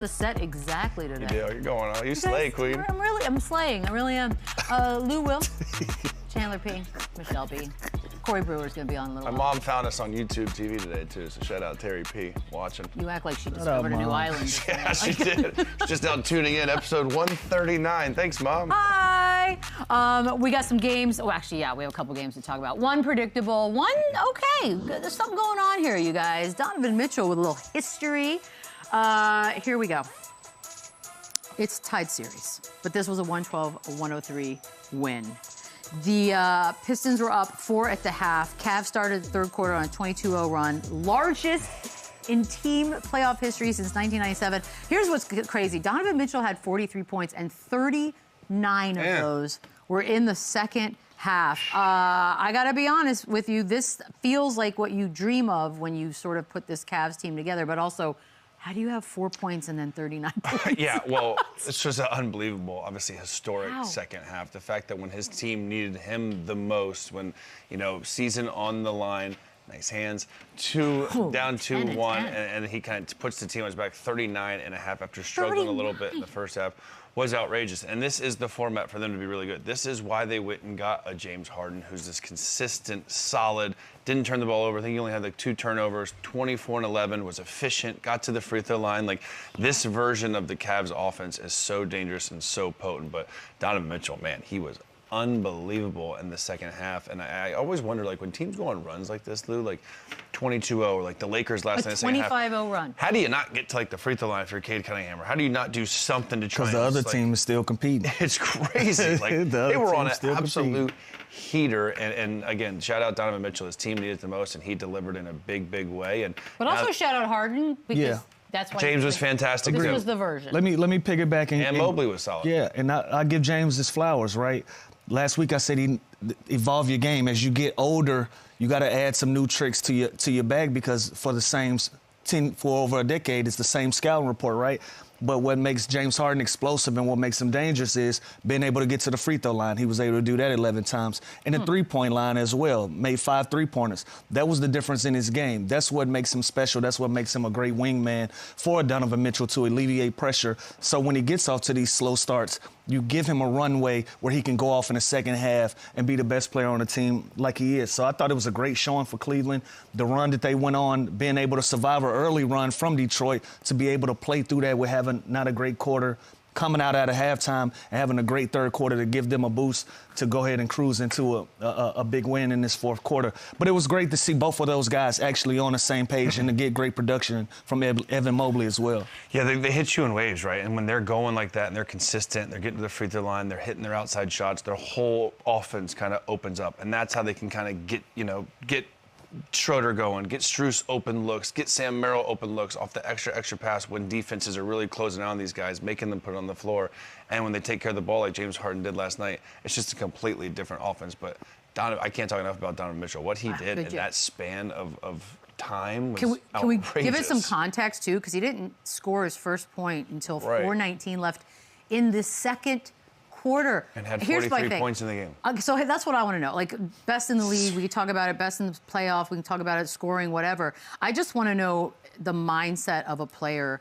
The set exactly today. You're going on. You slay, queen. I'm slaying. I really am. Lou Will, Chandler P, Michelle B. Corey Brewer's going to be on a little My while. mom found us on YouTube TV today, too, so shout out Terry P. watching. You act like she discovered a new island. Yeah, she did. She's just now tuning in, episode 139. Thanks, Mom. Hi. We got some games. Oh, actually, yeah, we have a couple games to talk about. One predictable, one okay. There's something going on here, you guys. Donovan Mitchell with a little history. Here we go. It's tied series, but this was a 112-103 win. The Pistons were up 4 at the half. Cavs started the third quarter on a 22-0 run, largest in team playoff history since 1997. Here's what's crazy. Donovan Mitchell had 43 points, and 39 of those were in the second half. I got to be honest with you. This feels like what you dream of when you sort of put this Cavs team together, but also, how do you have 4 points and then 39 points? Yeah, well, it's just an unbelievable, obviously historic second half. The fact that when his team needed him the most, when, you know, season on the line, nice hands, down 2-1, and he kind of puts the team on his back 39 and a half after struggling a little bit in the first half, was outrageous. And this is the format for them to be really good. This is why they went and got a James Harden, who's this consistent, solid, didn't turn the ball over. I think he only had like 2 turnovers, 24 and 11, was efficient, got to the free throw line. Like, this version of the Cavs offense is so dangerous and so potent. But Donovan Mitchell, man, he was unbelievable in the second half. And I always wonder, like, when teams go on runs like this, Lou, like 22-0, or like the Lakers last night, 25-0 run. How do you not get to like the free throw line if you're Cade Cunningham? Or how do you not do something to try? Because the other team is still competing. It's crazy. Like, they were on an absolute heater. And again, shout out Donovan Mitchell. His team needed the most, and he delivered in a big, big way. But also shout out Harden, because that's why James was fantastic. This was the version. Let me piggyback and Mobley was solid. Yeah, and I give James his flowers, right? Last week I said evolve your game. As you get older, you got to add some new tricks to your bag, because for the same team for over a decade, it's the same scouting report, right? But what makes James Harden explosive and what makes him dangerous is being able to get to the free throw line. He was able to do that 11 times. And the three-point line as well, made 5 3-pointers. That was the difference in his game. That's what makes him special. That's what makes him a great wingman for Donovan Mitchell, to alleviate pressure. So when he gets off to these slow starts, you give him a runway where he can go off in the second half and be the best player on the team like he is. So I thought it was a great showing for Cleveland. The run that they went on, being able to survive an early run from Detroit, to be able to play through that with having not a great quarter, coming out at a halftime and having a great third quarter to give them a boost to go ahead and cruise into a big win in this fourth quarter. But it was great to see both of those guys actually on the same page and to get great production from Evan Mobley as well. Yeah, they hit you in waves, right? And when they're going like that and they're consistent, they're getting to the free throw line, they're hitting their outside shots, their whole offense kind of opens up. And that's how they can kind of get Schroeder going, get Strus open looks, get Sam Merrill open looks off the extra pass when defenses are really closing out on these guys, making them put it on the floor. And when they take care of the ball like James Harden did last night, it's just a completely different offense. But I can't talk enough about Donovan Mitchell. What he did in that span of time was outrageous. Can we give it some context, too? Because he didn't score his first point until 4:19 left in the second quarter. And had 43 points in the game. So that's what I want to know. Like, best in the league, we can talk about it. Best in the playoff, we can talk about it. Scoring, whatever. I just want to know the mindset of a player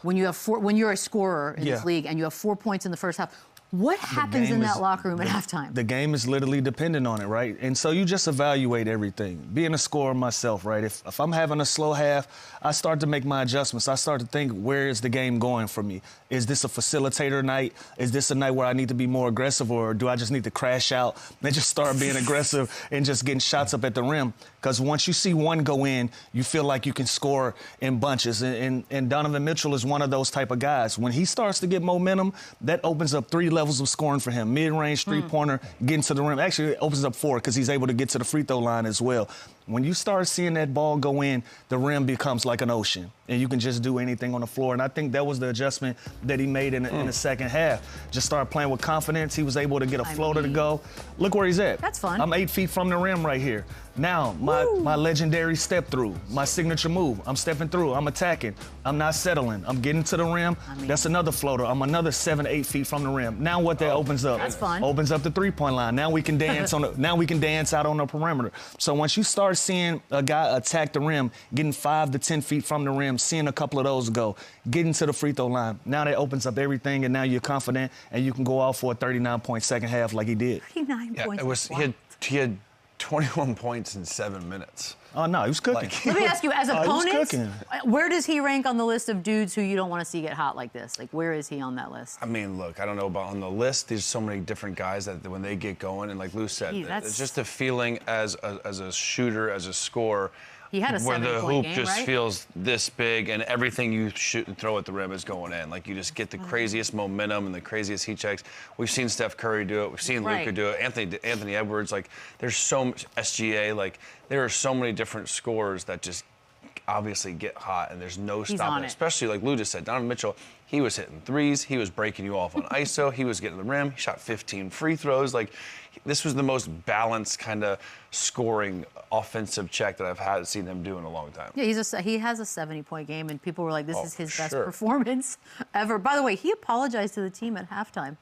when you have when you're a scorer in this league and you have 4 points in the first half. What happens in that locker room at halftime? The game is literally dependent on it, right? And so you just evaluate everything. Being a scorer myself, right? If I'm having a slow half, I start to make my adjustments. I start to think, where is the game going for me? Is this a facilitator night? Is this a night where I need to be more aggressive, or do I just need to crash out and just start being aggressive and just getting shots up at the rim? Because once you see one go in, you feel like you can score in bunches. And Donovan Mitchell is one of those type of guys. When he starts to get momentum, that opens up 3 levels of scoring for him. Mid-range, three-pointer, getting to the rim. Actually, it opens up 4 because he's able to get to the free throw line as well. When you start seeing that ball go in, the rim becomes like an ocean, and you can just do anything on the floor. And I think that was the adjustment that he made in the second half. Just started playing with confidence. He was able to get a floater to go. Look where he's at. That's fun. I'm 8 feet from the rim right here. Now, my legendary step through, my signature move. I'm stepping through. I'm attacking. I'm not settling. I'm getting to the rim. That's another floater. I'm another 7 to 8 feet from the rim. Now what that opens up? That's fun. Opens up the three-point line. Now we can dance now we can dance out on the perimeter. So once you start seeing a guy attack the rim, getting 5 to 10 feet from the rim, seeing a couple of those go, getting to the free throw line. Now that opens up everything, and now you're confident, and you can go out for a 39-point second half like he did. 39 points. He had 21 points in 7 minutes. Oh, no, he was cooking. Let me ask you, as opponents, cooking. where does he rank on the list of dudes who you don't want to see get hot like this? Like, where is he on that list? I mean, look, I don't know about on the list. There's so many different guys that when they get going, and like Lou said, it's just a feeling as a shooter, as a scorer. He had a where the 7-point hoop game, just right? feels this big, and everything you shoot and throw at the rim is going in. Like, you just get the craziest momentum and the craziest heat checks. We've seen Steph Curry do it. We've seen Luka do it. Anthony Edwards. Like, there's so much SGA. Like, there are so many different scorers that just obviously get hot, and there's no stopping. Especially like Lou just said, Donovan Mitchell. He was hitting threes. He was breaking you off on ISO. He was getting the rim. He shot 15 free throws. Like, this was the most balanced kind of scoring offensive check that I've seen him do in a long time. Yeah, he has a 70-point game, and people were like, this is his best performance ever. By the way, he apologized to the team at halftime.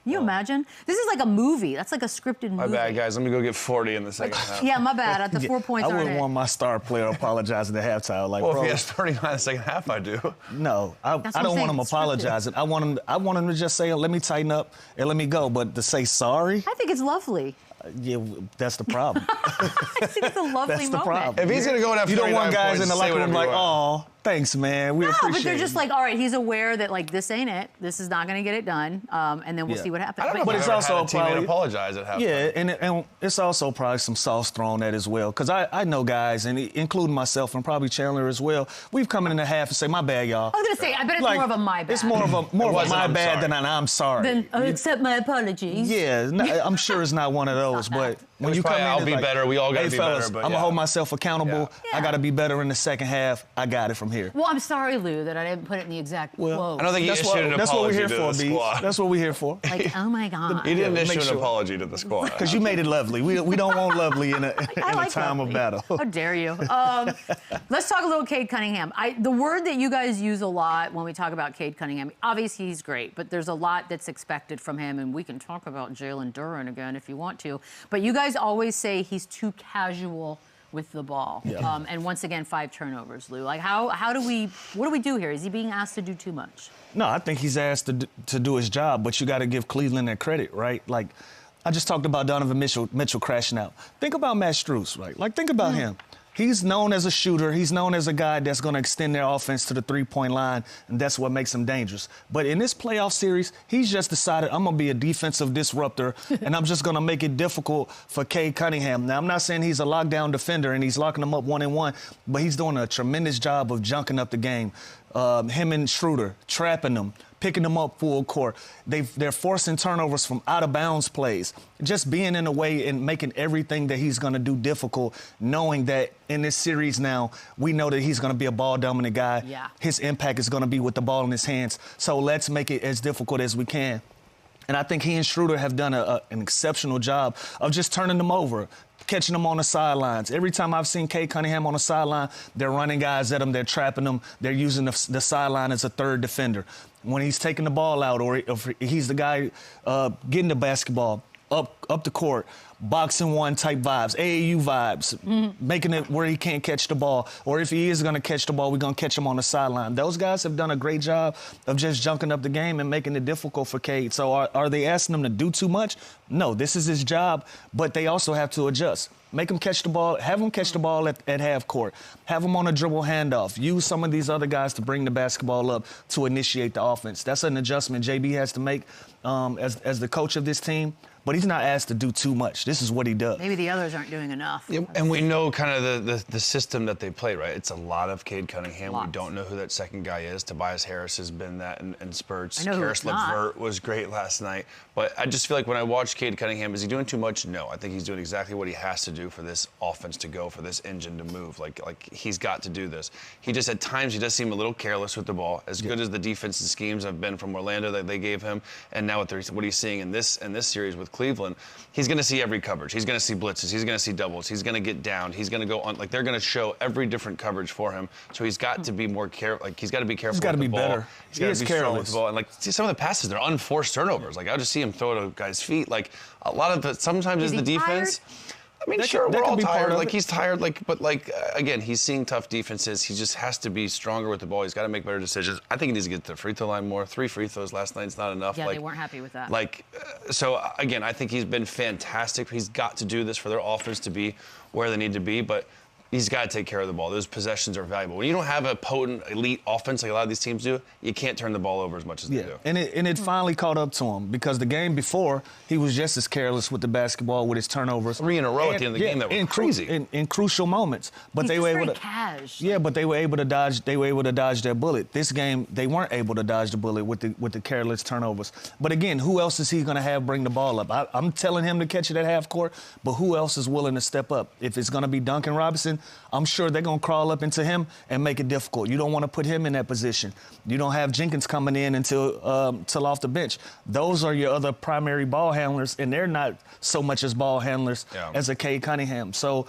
Can you imagine? This is like a movie. That's like a scripted movie. My bad, guys. Let me go get 40 in the second half. Yeah, my bad. At the 4 points I wouldn't want my star player apologizing at halftime. Like, well, bro, if he has 39 in the second half, I do. No, I don't want him apologizing. I want him to just say, let me tighten up and let me go. But to say sorry? I think it's lovely. Yeah, that's the problem. I think it's a lovely That's the moment. problem. If he's going to go and have 39 you don't want guys in the locker room like, oh, thanks, man. We appreciate it. No, but they're just like, all right, he's aware that, like, this ain't it. This is not going to get it done. And then we'll see what happens. I don't know but if it's I've also had a teammate apologize at halftime. Yeah, and it's also probably some sauce thrown at as well. Because I know guys, and including myself and probably Chandler as well, we've come in the half and say, my bad, y'all. I was going to say, I bet it's more of a my bad. It's more of a my bad than an I'm sorry. Then accept my apologies. Yeah, I'm sure it's not one of those, but when you come in, I'll be better. We all got to be fellas, better. I'm gonna hold myself accountable. Yeah. I got to be better in the second half. I got it from here. Well, I'm sorry, Lou, that I didn't put it in the exact quote. I don't think he issued an That's what we're apology here to for, the B. squad. That's what we're here for. Like, oh my God. He didn't issue make an apology to the squad. Because you made it lovely. We don't want lovely in a time of battle. How dare you? Let's talk a little Cade Cunningham. The word that you guys use a lot when we talk about Cade Cunningham, obviously he's great, but there's a lot that's expected from him, and we can talk about Jalen Duren again if you want to. But you guys always say he's too casual with the ball. Yeah. And once again, 5 turnovers, Lou. Like, what do we do here? Is he being asked to do too much? No, I think he's asked to do his job, but you got to give Cleveland their credit, right? Like, I just talked about Donovan Mitchell crashing out. Think about Matt Strus, right? Like, think about him. He's known as a shooter. He's known as a guy that's going to extend their offense to the three-point line, and that's what makes him dangerous. But in this playoff series, he's just decided, I'm going to be a defensive disruptor, and I'm just going to make it difficult for Cade Cunningham. Now, I'm not saying he's a lockdown defender and he's locking them up 1-1, but he's doing a tremendous job of junking up the game. Him and Schroeder, trapping them, picking them up full court. They're forcing turnovers from out-of-bounds plays. Just being in the way and making everything that he's going to do difficult, knowing that in this series now, we know that he's going to be a ball-dominant guy. Yeah. His impact is going to be with the ball in his hands. So let's make it as difficult as we can. And I think he and Schroeder have done an exceptional job of just turning them over, catching them on the sidelines. Every time I've seen Cade Cunningham on the sideline, they're running guys at him, they're trapping them, they're using the sideline as a third defender. When he's taking the ball out, or if he's the guy getting the basketball up the court, boxing one type vibes, AAU vibes, making it where he can't catch the ball. Or if he is going to catch the ball, we're going to catch him on the sideline. Those guys have done a great job of just junking up the game and making it difficult for Cade. So are they asking him to do too much? No, this is his job, but they also have to adjust. Make him catch the ball, have him catch the ball at half court, have him on a dribble handoff, use some of these other guys to bring the basketball up to initiate the offense. That's an adjustment JB has to make as the coach of this team. But he's not asked to do too much. This is what he does. Maybe the others aren't doing enough. Yeah, and we know kind of the system that they play, right? It's a lot of Cade Cunningham. Lots. We don't know who that second guy is. Tobias Harris has been that in spurts. I know who Karis it's not. LeVert was great last night. But I just feel like when I watch Cade Cunningham, is he doing too much? No. I think he's doing exactly what he has to do for this offense to go, for this engine to move. Like he's got to do this. He just, at times, he does seem a little careless with the ball. As good as the defensive schemes have been from Orlando that they gave him, and now what he's seeing in this series with Cleveland, he's going to see every coverage. He's going to see blitzes. He's going to see doubles. He's going to get down. He's going to go on. Like, they're going to show every different coverage for him. So he's got to be more careful. Like, he's got to be careful. He's got to be with the ball. better. He's got to be strong with the ball. And like, see, some of the passes, they're unforced turnovers. Like, I'll just see him throw it at a guy's feet. Like, a lot of the sometimes Is it's the he defense. tired? I mean, sure, we're all tired. Like, he's tired. Again, he's seeing tough defenses. He just has to be stronger with the ball. He's got to make better decisions. I think he needs to get to the free throw line more. 3 free throws last night's not enough. Yeah, they weren't happy with that. So again, I think he's been fantastic. He's got to do this for their offense to be where they need to be, but he's got to take care of the ball. Those possessions are valuable. When you don't have a potent, elite offense like a lot of these teams do, you can't turn the ball over as much as they do. And it finally caught up to him because the game before, he was just as careless with the basketball, with his turnovers. 3 in a row at the end of the game that were crazy. In crucial moments. But they were able to cash. Yeah, but they were able to dodge. They were able to dodge their bullet. This game, they weren't able to dodge the bullet with the careless turnovers. But again, who else is he going to have bring the ball up? I'm telling him to catch it at half court, but who else is willing to step up? If it's going to be Duncan Robinson, I'm sure they're going to crawl up into him and make it difficult. You don't want to put him in that position. You don't have Jenkins coming in until off the bench. Those are your other primary ball handlers, and they're not so much as ball handlers as a Cade Cunningham. So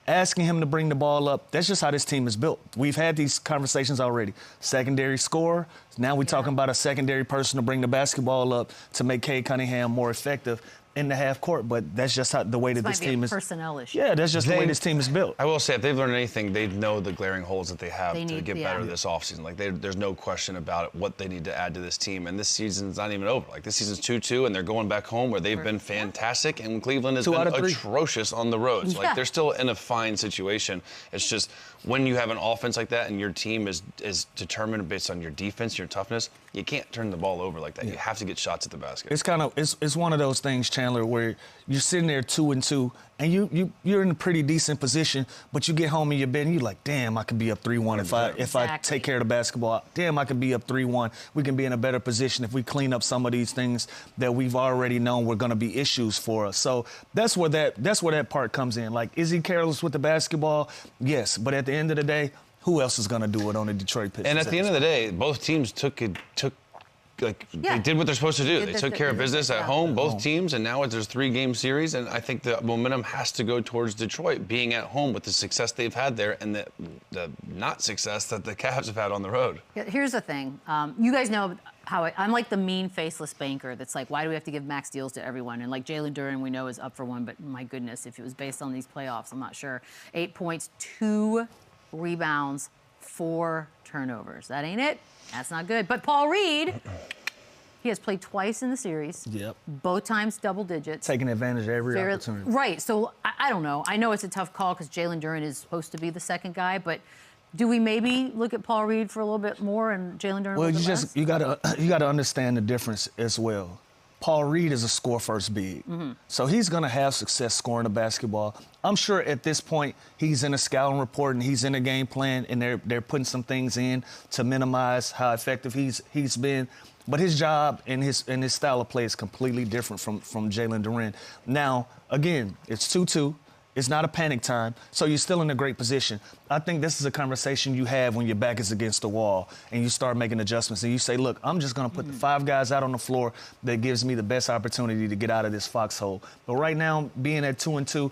asking him to bring the ball up, that's just how this team is built. We've had these conversations already. Secondary scorer. Now we're talking about a secondary person to bring the basketball up to make Cade Cunningham more effective in the half court, but that's just how the way that this team is. Personnel issue. Yeah, that's just the way this team is built. I will say, if they've learned anything, they know the glaring holes that they have to get better this offseason. Like, there's no question about it, what they need to add to this team. And this season's not even over. Like, this season's 2-2, and they're going back home where they've been fantastic, and Cleveland has been atrocious on the roads. Like, they're still in a fine situation. It's just when you have an offense like that and your team is determined based on your defense, your toughness, you can't turn the ball over like that. You have to get shots at the basket. It's one of those things, Chandler, where you're sitting there 2-2, and you're in a pretty decent position, but you get home in your bed and you're like, damn, I could be up 3-1 if I take care of the basketball. Damn, I could be up 3-1. We can be in a better position if we clean up some of these things that we've already known were going to be issues for us. So that's where that part comes in. Like, is he careless with the basketball? Yes, but at the end of the day, who else is going to do it on the Detroit Pistons? And at the end of the day, both teams they did what they're supposed to do. They took care of business at home, both teams, and now there's 3-game series, and I think the momentum has to go towards Detroit being at home with the success they've had there and the not success that the Cavs have had on the road. Yeah, here's the thing. You guys know how I'm like the mean, faceless banker that's like, why do we have to give max deals to everyone? And like Jalen Duren, we know is up for one, but my goodness, if it was based on these playoffs, I'm not sure. 8 points, 2 rebounds, 4 turnovers. That ain't it. That's not good. But Paul Reed, he has played twice in the series. Yep. Both times double digits. Taking advantage of every opportunity. Right. So I don't know. I know it's a tough call because Jalen Duren is supposed to be the second guy, but do we maybe look at Paul Reed for a little bit more and Jalen Duren a little bit less? you gotta understand the difference as well. Paul Reed is a score-first big. So he's going to have success scoring the basketball. I'm sure at this point he's in a scouting report and he's in a game plan and they're putting some things in to minimize how effective he's been. But his job and his style of play is completely different from Jalen Duren. Now, again, it's 2-2. It's not a panic time, so you're still in a great position. I think this is a conversation you have when your back is against the wall and you start making adjustments and you say, look, I'm just going to put the 5 guys out on the floor that gives me the best opportunity to get out of this foxhole. But right now, being at 2-2,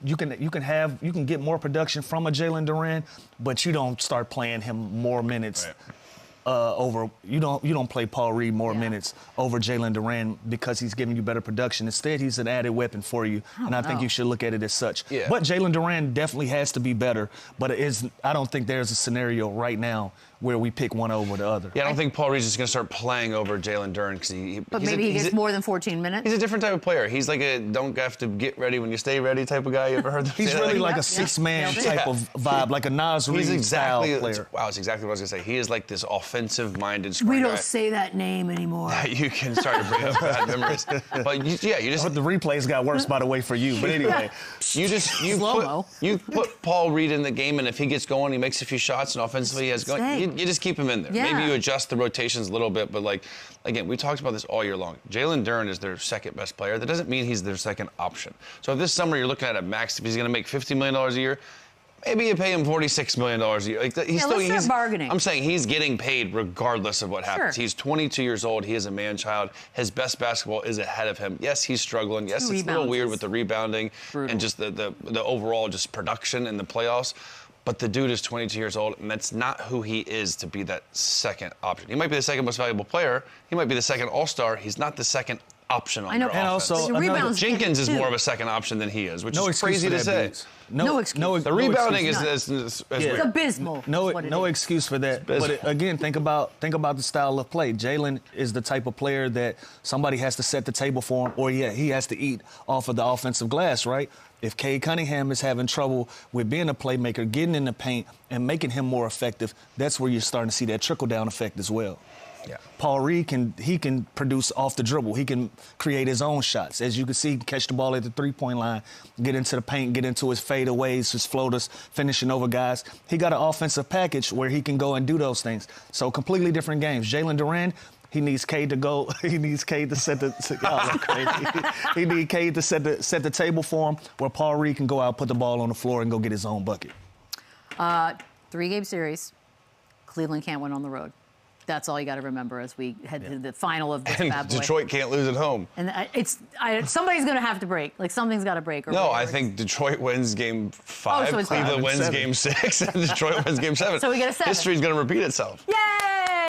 you can get more production from a Jalen Duren, but you don't start playing him more minutes. Right. You don't play Paul Reed more minutes over Jalen Duren because he's giving you better production. Instead, he's an added weapon for you, and I think you should look at it as such. Yeah. But Jalen Duren definitely has to be better, but I don't think there's a scenario right now where we pick one over the other. Yeah, I don't think Paul Reed's just going to start playing over Jalen Duren because But maybe he gets more than 14 minutes. He's a different type of player. He's like a don't have to get ready when you stay ready type of guy. You ever heard that? He's really like a 6-man type of vibe, like a Nas Reed style player. Wow, it's exactly what I was going to say. He is like this offensive-minded scoring We don't guy. say that name anymore. You can start to bring up bad memories. But you just... The replays got worse, by the way, for you. But anyway. You put Paul Reed in the game, and if he gets going, he makes a few shots, and offensively he has going. You just keep him in there. Yeah. Maybe you adjust the rotations a little bit, but like, again, we talked about this all year long. Jalen Duren is their second best player. That doesn't mean he's their second option. So if this summer you're looking at a max, if he's going to make $50 million a year, maybe you pay him $46 million a year. Like, let's start bargaining. I'm saying he's getting paid regardless of what happens. Sure. He's 22 years old. He is a man-child. His best basketball is ahead of him. Yes, he's struggling. Yes, it's a little weird with the rebounding and just the overall just production in the playoffs. But the dude is 22 years old, and that's not who he is to be that second option. He might be the second most valuable player. He might be the second all-star. He's not the second option on I know. their And offense. also, The another- rebounds Jenkins is too. more of a second option than he is, which No is excuse crazy for to that, say. Beans. No excuse. The rebounding excuse. is It's abysmal. No, is what it no is. excuse for that. abysmal. But again, think about the style of play. Jalen is the type of player that somebody has to set the table for him, or he has to eat off of the offensive glass, right? If Cade Cunningham is having trouble with being a playmaker, getting in the paint, and making him more effective, that's where you're starting to see that trickle-down effect as well. Yeah. Paul Reed can produce off the dribble. He can create his own shots. As you can see, he can catch the ball at the three-point line, get into the paint, get into his fadeaways, his floaters, finishing over guys. He got an offensive package where he can go and do those things. So completely different games. Jalen Duren, he needs Cade to go. He needs Cade to set the. Y'all are crazy. He needs Cade to set the table for him, where Paul Reed can go out, put the ball on the floor, and go get his own bucket. 3-game series. Cleveland can't win on the road. That's all you got to remember as we head to the final of this And bad boy. Detroit can't lose at home. And somebody's going to have to break. Like, something's got to break. Or No, whatever. I think Detroit wins game 5, so it's Cleveland 5 and wins 7. game 6, and Detroit wins game 7. So we get a 7. History's going to repeat itself. Yay!